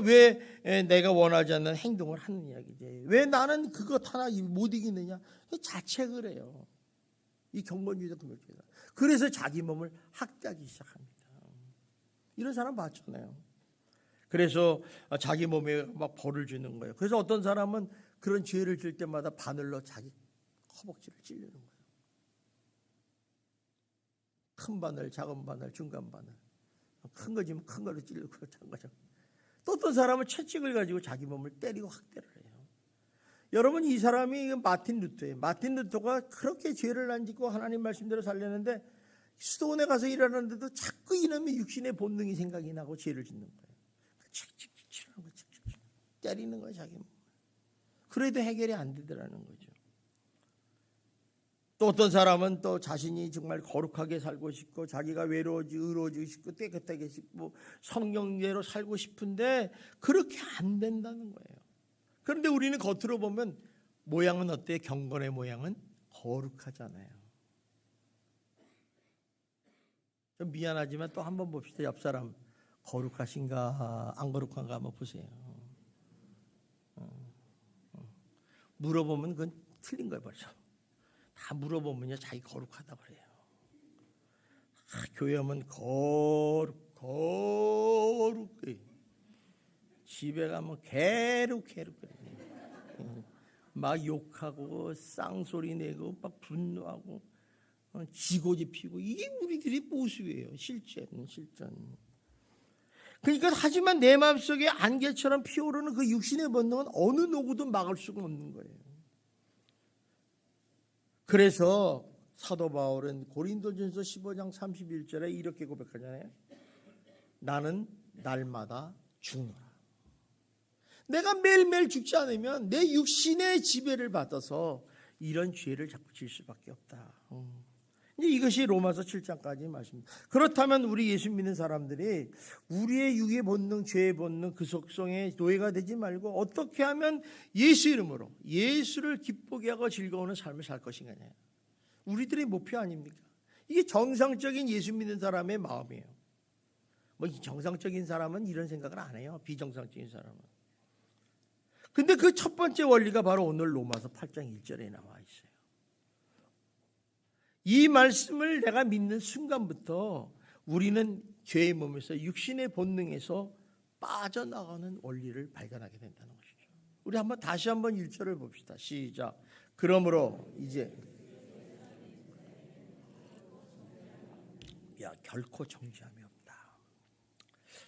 왜 내가 원하지 않는 행동을 하는 이야기지. 왜 나는 그것 하나 못 이기느냐. 자책을 해요. 이 경건주의자 금욕주의자. 그래서 자기 몸을 학대하기 시작합니다. 이런 사람 봤잖아요. 그래서 자기 몸에 막 벌을 주는 거예요. 그래서 어떤 사람은 그런 죄를 질 때마다 바늘로 자기 허벅지를 찌르는 거예요. 큰 바늘, 작은 바늘, 중간 바늘. 큰 거지면 큰 거로 찌르고 작은 거죠. 또 어떤 사람은 채찍을 가지고 자기 몸을 때리고 학대를 해요. 여러분 이 사람이 마틴 루터예요. 마틴 루터가 그렇게 죄를 안 짓고 하나님 말씀대로 살렸는데 수도원에 가서 일하는데도 자꾸 이놈의 육신의 본능이 생각이 나고 죄를 짓는 거예요. 채찍 치라는 거, 채찍 때리는 거예요 자기 몸. 그래도 해결이 안 되더라는 거죠. 또 어떤 사람은 또 자신이 정말 거룩하게 살고 싶고 자기가 의로워지고 싶고 깨끗하게 싶고 성령대로 살고 싶은데 그렇게 안 된다는 거예요. 그런데 우리는 겉으로 보면 모양은 어때요? 경건의 모양은 거룩하잖아요. 좀 미안하지만 또 한번 봅시다. 옆 사람 거룩하신가 안 거룩한가 한번 보세요. 물어보면 그건 틀린 거예요 벌써. 다 물어보면요 자기 거룩하다 그래요. 교회 오면 거룩해. 집에 가면 괴룩 막 욕하고 쌍소리 내고 막 분노하고 지고지 피고 이게 우리들의 모습이에요. 실전. 그러니까 하지만 내 마음속에 안개처럼 피어오르는 그 육신의 본능은 어느 누구도 막을 수가 없는 거예요. 그래서 사도 바울은 고린도전서 15장 31절에 이렇게 고백하잖아요. 나는 날마다 죽노라. 내가 매일매일 죽지 않으면 내 육신의 지배를 받아서 이런 죄를 자꾸 질 수밖에 없다. 이것이 로마서 7장까지 말씀입니다. 그렇다면 우리 예수 믿는 사람들이 우리의 육의 본능, 죄의 본능, 그 속성에 노예가 되지 말고 어떻게 하면 예수 이름으로 예수를 기쁘게 하고 즐거워하는 삶을 살 것인가. 우리들의 목표 아닙니까? 이게 정상적인 예수 믿는 사람의 마음이에요. 정상적인 사람은 이런 생각을 안 해요. 비정상적인 사람은. 근데 그 첫 번째 원리가 바로 오늘 로마서 8장 1절에 나와 있어요. 이 말씀을 내가 믿는 순간부터 우리는 죄의 몸에서 육신의 본능에서 빠져나가는 원리를 발견하게 된다는 것이죠. 우리 다시 한번 1절을 봅시다. 시작. 그러므로 이제 결코 정죄함이 없다.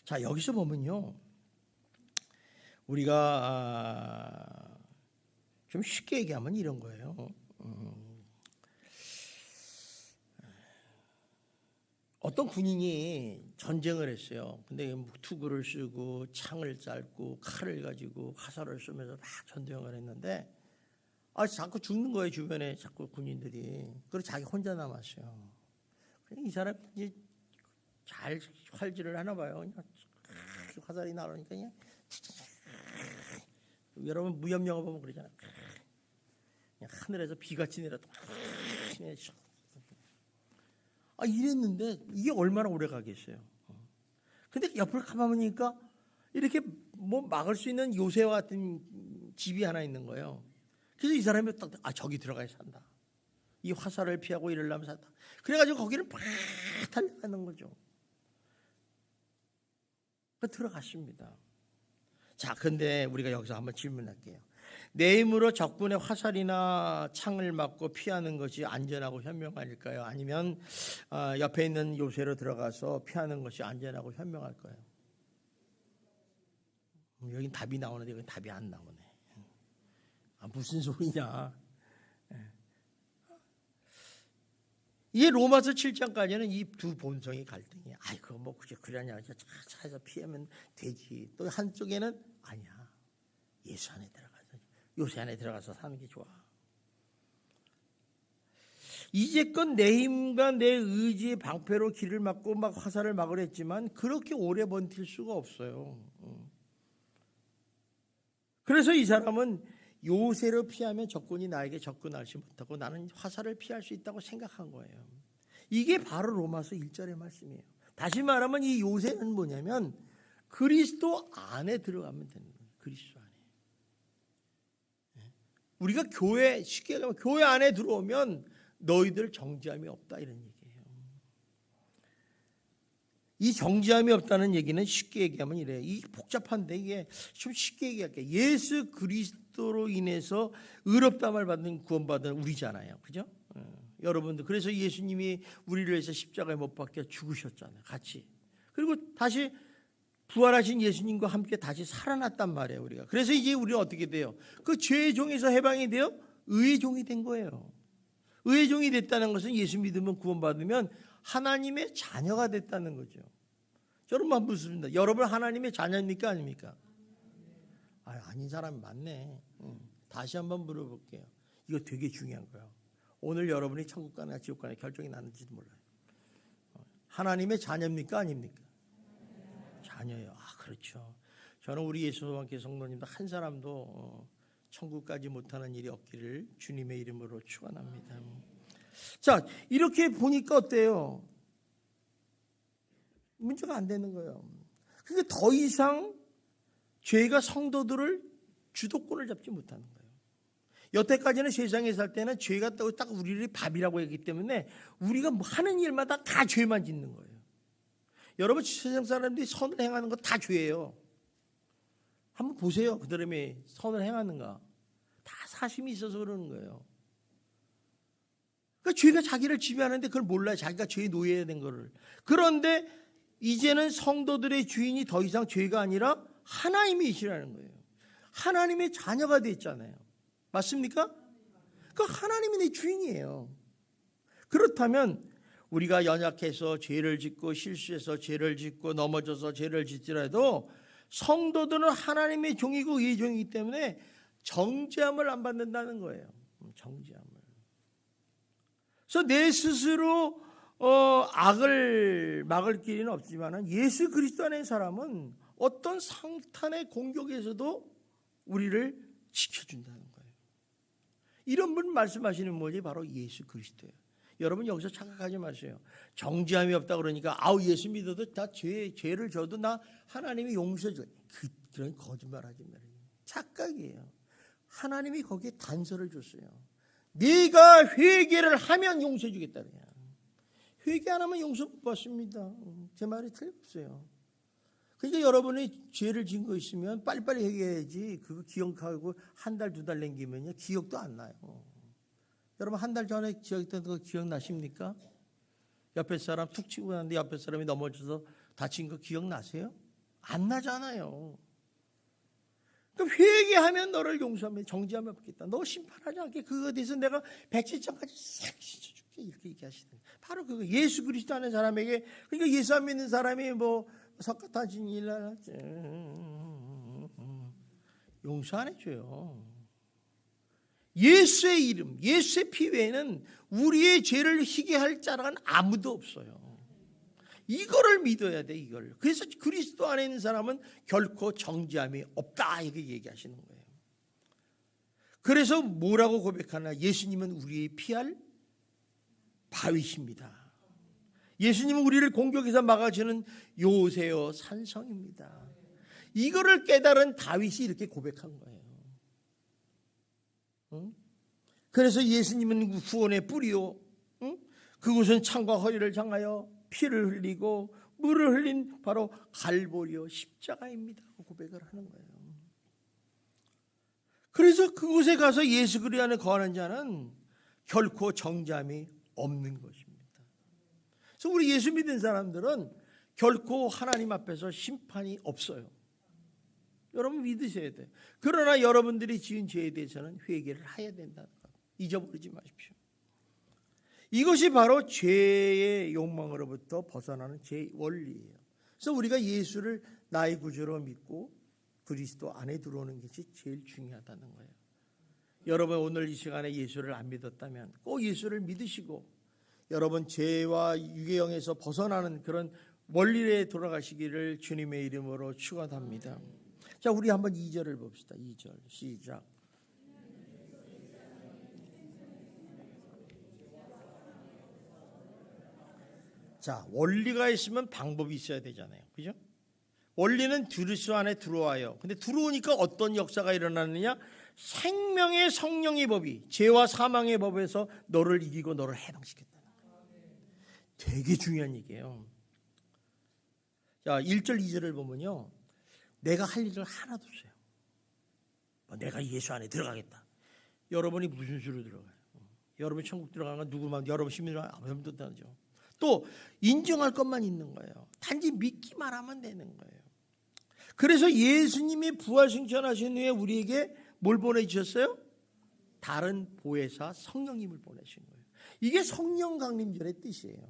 자, 여기서 보면요. 우리가 좀 쉽게 얘기하면 이런 거예요. 어떤 군인이 전쟁을 했어요. 근데 투구를 쓰고 창을 짤고 칼을 가지고 화살을 쏘면서 막 전쟁을 했는데 자꾸 죽는 거예요. 주변에 자꾸 군인들이. 그래서 자기 혼자 남았어요. 이 사람이 이제 잘 활질을 하나 봐요. 그냥 화살이 나오니까 그냥 여러분 무협 영화 보면 그러잖아요. 그냥 하늘에서 비같이 내려도 이랬는데 이게 얼마나 오래 가겠어요. 근데 옆을 가보니까 이렇게 막을 수 있는 요새와 같은 집이 하나 있는 거예요. 그래서 이 사람이 딱 저기 들어가야 산다. 이 화살을 피하고 이러려면 산다. 그래가지고 거기를 팍 달려가는 거죠. 들어갔습니다. 자, 근데 우리가 여기서 한번 질문할게요. 내 힘으로 적군의 화살이나 창을 맞고 피하는 것이 안전하고 현명할까요? 아니면 옆에 있는 요새로 들어가서 피하는 것이 안전하고 현명할까요? 여긴 답이 나오는데 여긴 답이 안 나오네. 무슨 소리냐? 이게 로마서 7장까지는 이 두 본성의 갈등이야. 그거 그러냐? 차에서 피하면 되지. 또 한쪽에는 아니야. 예수 안에 들어가서 요새 안에 들어가서 사는 게 좋아. 이제껏 내 힘과 내 의지의 방패로 길을 막고 막 화살을 막으려 했지만 그렇게 오래 버틸 수가 없어요. 그래서 이 사람은 요새를 피하면 적군이 나에게 접근하지 못하고 나는 화살을 피할 수 있다고 생각한 거예요. 이게 바로 로마서 1절의 말씀이에요. 다시 말하면 이 요새는 뭐냐면 그리스도 안에 들어가면 되는 거예요. 그리스도 안에. 우리가 교회, 쉽게 얘기하면 교회 안에 들어오면 너희들 정죄함이 없다 이런 얘기예요. 이 정죄함이 없다는 얘기는 쉽게 얘기하면 이래요. 이 복잡한데 이게 좀 쉽게 얘기할게요. 예수 그리스도로 인해서 의롭다함을 받는 구원받은 우리잖아요. 그죠? 여러분들 그래서 예수님이 우리를 위해서 십자가에 못 박혀 죽으셨잖아요. 같이. 그리고 다시 부활하신 예수님과 함께 다시 살아났단 말이에요. 우리가. 그래서 이제 우리는 어떻게 돼요? 그 죄의 종에서 해방이 되어 의의 종이 된 거예요. 의의 종이 됐다는 것은 예수 믿으면 구원받으면 하나님의 자녀가 됐다는 거죠. 여러분 한번 묻습니다. 여러분 하나님의 자녀입니까 아닙니까? 아닌 사람이 많네. 다시 한번 물어볼게요. 이거 되게 중요한 거예요. 오늘 여러분이 천국 가나 지옥 가나 결정이 나는지도 몰라요. 하나님의 자녀입니까 아닙니까? 자녀예요. 그렇죠. 저는 우리 예수님께 성도님들 한 사람도 천국 가지 못하는 일이 없기를 주님의 이름으로 축원합니다. 자, 이렇게 보니까 어때요? 문제가 안 되는 거예요. 그러니까 더 이상 죄가 성도들을 주도권을 잡지 못하는 거예요. 여태까지는 세상에 살 때는 죄가 딱 우리를 밥이라고 했기 때문에 우리가 뭐 하는 일마다 다 죄만 짓는 거예요. 여러분 세상 사람들이 선을 행하는 거 다 죄예요. 한번 보세요. 그 사람이 선을 행하는가. 다 사심이 있어서 그러는 거예요. 그러니까 죄가 자기를 지배하는데 그걸 몰라요. 자기가 죄의 노예가 된 거를. 그런데 이제는 성도들의 주인이 더 이상 죄가 아니라 하나님이시라는 거예요. 하나님의 자녀가 됐잖아요. 맞습니까? 그 하나님이 내 주인이에요. 그렇다면 우리가 연약해서 죄를 짓고 실수해서 죄를 짓고 넘어져서 죄를 짓더라도 성도들은 하나님의 종이고 의의 종이기 때문에 정죄함을 안 받는다는 거예요. 정죄함을. 그래서 내 스스로 악을 막을 길은 없지만 예수 그리스도 안에 사람은 어떤 상탄의 공격에서도 우리를 지켜준다는 거예요. 이런 분 말씀하시는 뭐지? 바로 예수 그리스도예요. 여러분 여기서 착각하지 마세요. 정죄함이 없다 그러니까 예수 믿어도 다 죄를 져도 나 하나님이 용서해 줘요. 그런 거짓말하지 말아요. 착각이에요. 하나님이 거기에 단서를 줬어요. 네가 회개를 하면 용서해 주겠다. 회개 안 하면 용서 못 받습니다. 제 말이 틀렸어요. 그러니까 여러분이 죄를 지은 거 있으면 빨리빨리 회개해야지. 그거 기억하고 한 달, 두 달 남기면요 기억도 안 나요. 여러분 한 달 전에 지었던 거 기억나십니까? 옆에 사람 툭 치고 나는데 옆에 사람이 넘어져서 다친 거 기억나세요? 안 나잖아요. 그럼 회개하면 너를 용서하면 정죄하면 없겠다. 너 심판하지 않게 그거에 대해서 내가 백지장까지 싹 씻어줄게. 이렇게 얘기하시는 거예요. 바로 그거 예수 그리스도 하는 사람에게. 그러니까 예수 안 믿는 사람이 뭐 석가탄신 일날 용서 안 해줘요. 예수의 이름, 예수의 피 외에는 우리의 죄를 희게 할 자는 아무도 없어요. 이거를 믿어야 돼, 이걸. 그래서 그리스도 안에 있는 사람은 결코 정죄함이 없다, 이렇게 얘기하시는 거예요. 그래서 뭐라고 고백하나? 예수님은 우리의 피할 바위십니다. 예수님은 우리를 공격해서 막아주는 요새요 산성입니다. 이거를 깨달은 다윗이 이렇게 고백한 거예요. 그래서 예수님은 구원의 뿌리요. 그곳은 창과 허리를 장하여 피를 흘리고 물을 흘린 바로 갈보리요 십자가입니다. 고백을 하는 거예요. 그래서 그곳에 가서 예수 그리스도 안에 거하는 자는 결코 정죄함이 없는 것입니다. 그래서 우리 예수 믿는 사람들은 결코 하나님 앞에서 심판이 없어요. 여러분 믿으셔야 돼요. 그러나 여러분들이 지은 죄에 대해서는 회개를 해야 된다는 것. 잊어버리지 마십시오. 이것이 바로 죄의 욕망으로부터 벗어나는 제 원리예요. 그래서 우리가 예수를 나의 구주로 믿고 그리스도 안에 들어오는 것이 제일 중요하다는 거예요. 여러분 오늘 이 시간에 예수를 안 믿었다면 꼭 예수를 믿으시고 여러분 죄와 유괴형에서 벗어나는 그런 원리에 돌아가시기를 주님의 이름으로 축원합니다. 자, 우리 한번 2절을 봅시다. 2절 시작. 자, 원리가 있으면 방법이 있어야 되잖아요. 그죠? 원리는 그리스도 안에 들어와요. 근데 들어오니까 어떤 역사가 일어나느냐? 생명의 성령의 법이 죄와 사망의 법에서 너를 이기고 너를 해방시켰다는 거예요. 되게 중요한 얘기예요. 자, 1절 2절을 보면요, 내가 할 일을 하나도 없어요. 내가 예수 안에 들어가겠다. 여러분이 무슨 수로 들어가요? 여러분이 천국 들어가는 건 누구만, 여러분 시민으로 아무도 못하죠. 또 인정할 것만 있는 거예요. 단지 믿기만 하면 되는 거예요. 그래서 예수님이 부활 승천하신 후에 우리에게 뭘 보내주셨어요? 다른 보혜사 성령님을 보내신 거예요. 이게 성령 강림절의 뜻이에요.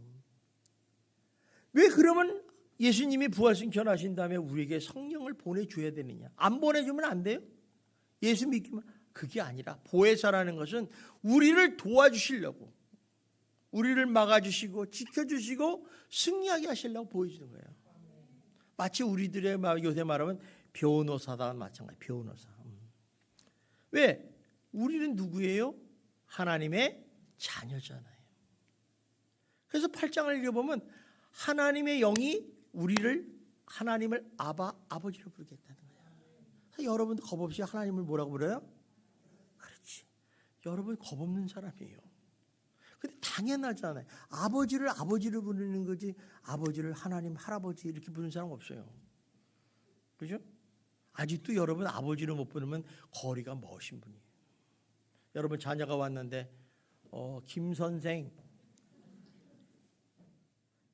왜 그러면 예수님이 부활 승천하신 다음에 우리에게 성령을 보내줘야 되느냐? 안 보내주면 안 돼요? 예수 믿기만. 그게 아니라 보혜사라는 것은 우리를 도와주시려고, 우리를 막아주시고 지켜주시고 승리하게 하시려고 보여주는 거예요. 마치 우리들의 요새 말하면 변호사다 마찬가지. 변호사. 왜? 우리는 누구예요? 하나님의 자녀잖아요. 그래서 8장을 읽어보면 하나님의 영이 우리를, 하나님을 아버지로 부르겠다는 거예요. 여러분도 겁 없이 하나님을 뭐라고 불러요? 그렇지. 여러분 겁 없는 사람이에요. 근데 당연하잖아요. 아버지를 부르는 거지, 아버지를 하나님, 할아버지 이렇게 부르는 사람 없어요. 그죠? 아직도 여러분 아버지를 못 부르면 거리가 먼신 분이에요. 여러분 자녀가 왔는데 김 선생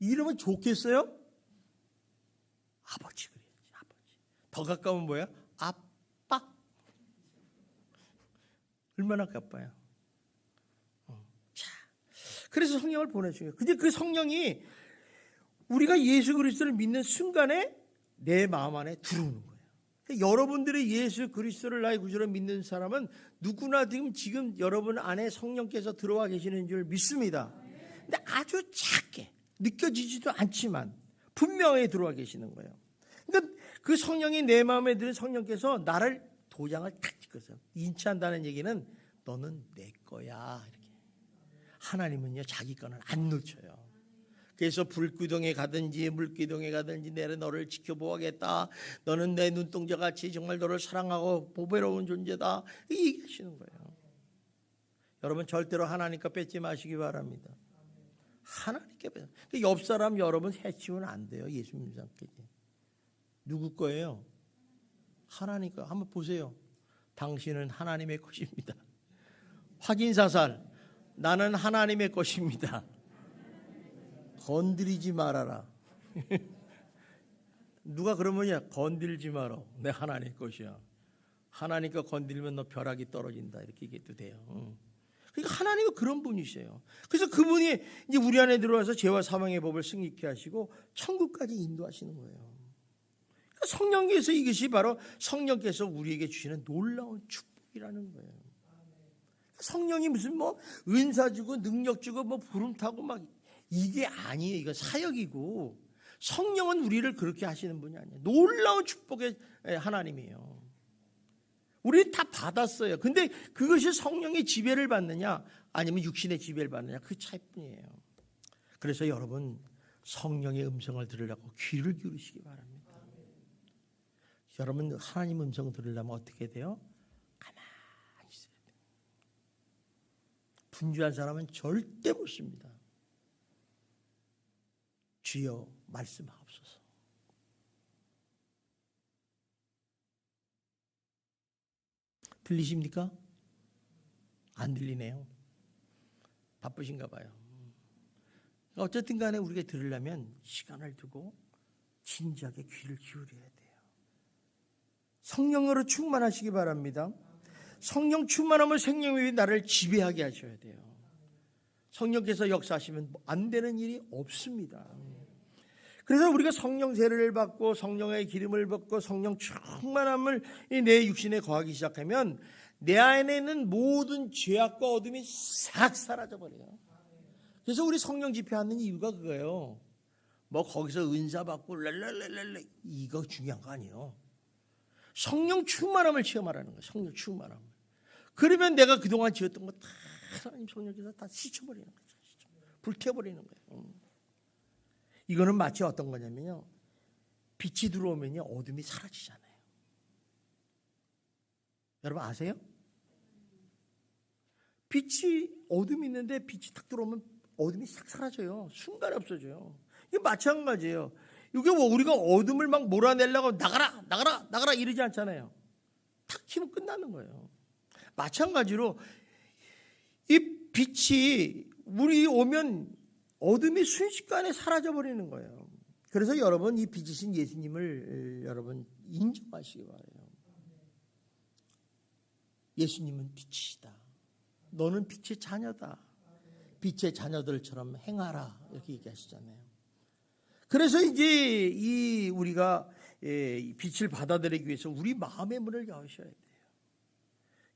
이러면 좋겠어요? 아버지 그래야지. 아버지. 더 가까우면 뭐야? 아빠. 얼마나 가까워요? 자, 그래서 성령을 보내주세요. 근데 그 성령이 우리가 예수 그리스도를 믿는 순간에 내 마음 안에 들어오는 거예요. 여러분들이 예수 그리스도를 나의 구주로 믿는 사람은 누구나 지금 여러분 안에 성령께서 들어와 계시는 줄 믿습니다. 근데 아주 작게 느껴지지도 않지만 분명히 들어와 계시는 거예요. 그러니까 그 성령이 내 마음에 드는 성령께서 나를 도장을 탁 찍었어요. 인치한다는 얘기는 너는 내 거야. 이렇게. 하나님은요 자기 거는 안 놓쳐요. 그래서 불기둥에 가든지 물기둥에 가든지 내가 너를 지켜보겠다. 너는 내 눈동자같이 정말 너를 사랑하고 보배로운 존재다. 이 얘기하시는 거예요. 여러분 절대로 하나님 거 뺏지 마시기 바랍니다. 하나님께 뺏어. 옆 사람 여러분 해치우면 안 돼요. 예수님 상께지. 누구 거예요? 하나님 거. 한번 보세요. 당신은 하나님의 것입니다. 확인사살. 나는 하나님의 것입니다. 건드리지 말아라. 누가 그러면 건들지 마라. 내 하나님 것이야. 하나님 거 건드리면 너 벼락이 떨어진다. 이렇게 얘기해도 돼요. 그러니까 하나님은 그런 분이세요. 그래서 그분이 이제 우리 안에 들어와서 죄와 사망의 법을 승리케 하시고 천국까지 인도하시는 거예요. 그러니까 성령께서 이것이 바로 성령께서 우리에게 주시는 놀라운 축복이라는 거예요. 성령이 무슨 뭐 은사 주고 능력 주고 뭐 부름 타고 막 이게 아니에요. 이거 사역이고 성령은 우리를 그렇게 하시는 분이 아니에요. 놀라운 축복의 하나님이에요. 우리 다 받았어요. 근데 그것이 성령의 지배를 받느냐 아니면 육신의 지배를 받느냐 그 차이뿐이에요. 그래서 여러분 성령의 음성을 들으려고 귀를 기울이시기 바랍니다. 여러분 하나님 음성 들으려면 어떻게 돼요? 가만히 있어야 돼요. 분주한 사람은 절대 못 씁니다. 주여 말씀하옵소서. 들리십니까? 안 들리네요. 바쁘신가 봐요. 어쨌든 간에 우리가 들으려면 시간을 두고 진지하게 귀를 기울여야 돼요. 성령으로 충만하시기 바랍니다. 성령 충만하면 생명이 나를 지배하게 하셔야 돼요. 성령께서 역사하시면 안 되는 일이 없습니다. 그래서 우리가 성령 세례를 받고 성령의 기름을 받고 성령 충만함을 내 육신에 거하기 시작하면 내 안에 있는 모든 죄악과 어둠이 싹 사라져버려요. 그래서 우리 성령 집회하는 이유가 그거예요. 뭐 거기서 은사 받고 랄랄랄랄 이거 중요한 거 아니에요. 성령 충만함을 체험하라는 거예요. 성령 충만함. 그러면 내가 그동안 지었던 거 다 하나님 성령께서 다 씻어버리는 거죠. 불태워버리는 거예요. 이거는 마치 어떤 거냐면요. 빛이 들어오면요. 어둠이 사라지잖아요. 여러분 아세요? 빛이 어둠이 있는데 빛이 탁 들어오면 어둠이 싹 사라져요. 순간에 없어져요. 이게 마찬가지예요. 이게 뭐 우리가 어둠을 막 몰아내려고 나가라 나가라 나가라 이러지 않잖아요. 탁 키면 끝나는 거예요. 마찬가지로 이 빛이 우리 오면 어둠이 순식간에 사라져 버리는 거예요. 그래서 여러분 이 빛이신 예수님을 여러분 인정하시기 바라요. 예수님은 빛이시다. 너는 빛의 자녀다. 빛의 자녀들처럼 행하라 이렇게 얘기하시잖아요. 그래서 이제 우리가 빛을 받아들이기 위해서 우리 마음의 문을 여셔야 돼요.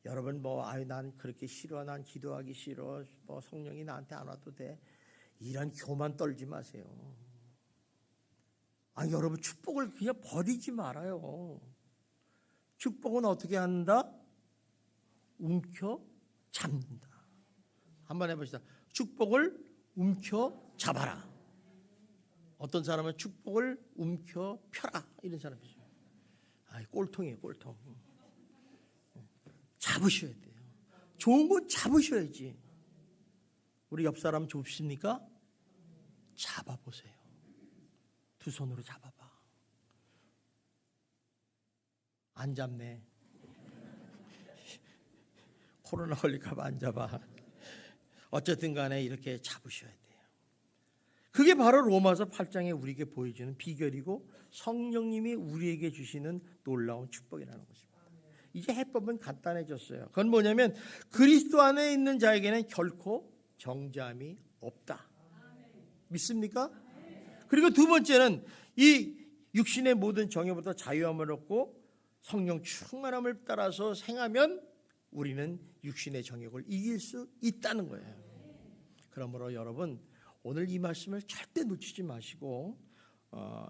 여러분 난 그렇게 싫어, 난 기도하기 싫어, 성령이 나한테 안 와도 돼. 이런 교만 떨지 마세요. 여러분 축복을 그냥 버리지 말아요. 축복은 어떻게 한다? 움켜 잡는다. 한번 해봅시다. 축복을 움켜 잡아라. 어떤 사람은 축복을 움켜 펴라 이런 사람이죠. 꼴통이에요, 꼴통. 잡으셔야 돼요. 좋은 건 잡으셔야지. 우리 옆 사람 좁습니까? 잡아보세요. 두 손으로 잡아봐. 안 잡네. 코로나 걸릴까 봐 안 잡아. 어쨌든 간에 이렇게 잡으셔야 돼요. 그게 바로 로마서 8장에 우리에게 보여주는 비결이고 성령님이 우리에게 주시는 놀라운 축복이라는 것입니다. 이제 해법은 간단해졌어요. 그건 뭐냐면 그리스도 안에 있는 자에게는 결코 정죄함이 없다. 믿습니까? 그리고 두 번째는 이 육신의 모든 정욕부터 자유함을 얻고 성령 충만함을 따라서 행하면 우리는 육신의 정욕을 이길 수 있다는 거예요. 그러므로 여러분 오늘 이 말씀을 절대 놓치지 마시고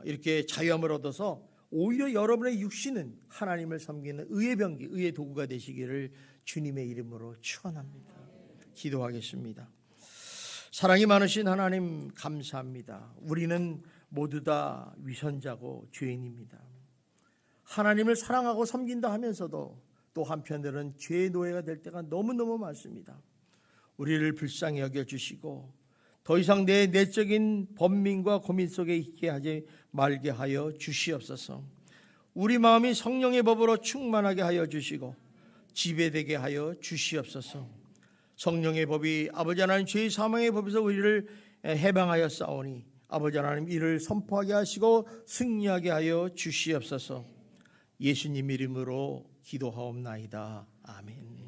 이렇게 자유함을 얻어서 오히려 여러분의 육신은 하나님을 섬기는 의의 병기, 의의 도구가 되시기를 주님의 이름으로 축원합니다. 기도하겠습니다. 사랑이 많으신 하나님 감사합니다. 우리는 모두 다 위선자고 죄인입니다. 하나님을 사랑하고 섬긴다 하면서도 또 한편으로는 죄의 노예가 될 때가 너무너무 많습니다. 우리를 불쌍히 여겨주시고 더 이상 내 내적인 번민과 고민 속에 있게 하지 말게 하여 주시옵소서. 우리 마음이 성령의 법으로 충만하게 하여 주시고 지배되게 하여 주시옵소서. 성령의 법이 아버지 하나님 죄의 사망의 법에서 우리를 해방하여 싸우니 아버지 하나님 이를 선포하게 하시고 승리하게 하여 주시옵소서. 예수님 이름으로 기도하옵나이다. 아멘.